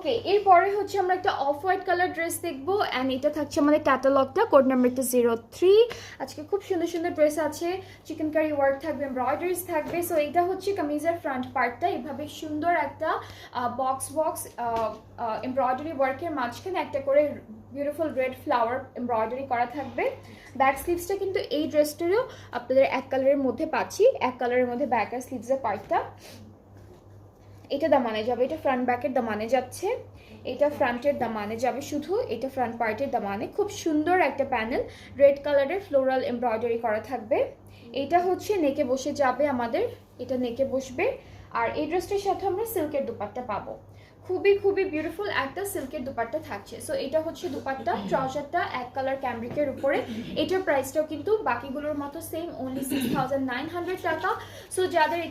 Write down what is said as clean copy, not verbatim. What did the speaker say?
ওকে, এরপরে হচ্ছে আমরা একটা অফ হোয়াইট কালার ড্রেস দেখবো অ্যান্ড এটা থাকছে আমাদের ক্যাটালগটা, কোড নাম্বারটা 03। আজকে খুব সুন্দর সুন্দর ড্রেস আছে, চিকেন কারি ওয়ার্ক থাকবে, এমব্রয়ডারিজ থাকবে। সো এটা হচ্ছে কামিজের ফ্রন্ট পার্টটা, এভাবে সুন্দর একটা বক্স বক্স এমব্রয়ডারি ওয়ার্কের মাঝখানে একটা করে বিউটিফুল রেড ফ্লাওয়ার এমব্রয়ডারি করা থাকবে। ব্যাক স্লিভসটা কিন্তু এই ড্রেসটারও আপনাদের এক কালারের মধ্যে পাচ্ছি, এক কালারের মধ্যে ব্যাক আর স্লিভসের পার্টটা। এটা দামানে যাবে, এটা ফ্রন্ট ব্যাকের দামানে যাচ্ছে, এটা ফ্রন্টের দামানে যাবে শুধু, এটা ফ্রন্ট পার্টের দামানে। খুব সুন্দর একটা প্যানেল, রেড কালারের ফ্লোরাল এমব্রয়ডারি করা থাকবে। এটা হচ্ছে নেকে বসে যাবে আমাদের, এটা নেকে বসবে। আর এই ড্রেসটার সাথে আমরা সিল্কের দুপাট্টা পাবো, খুবই খুবই বিউটিফুল একটা সিল্কের দুপাট্টা থাকছে। সো এটা হচ্ছে দুপাট্টা, ট্রাউজারটা এক কালার ক্যামব্রিকের উপরে। এটার প্রাইসটাও কিন্তু বাকিগুলোর মতো সেম, অনলি 6900 টাকা। সো যাদের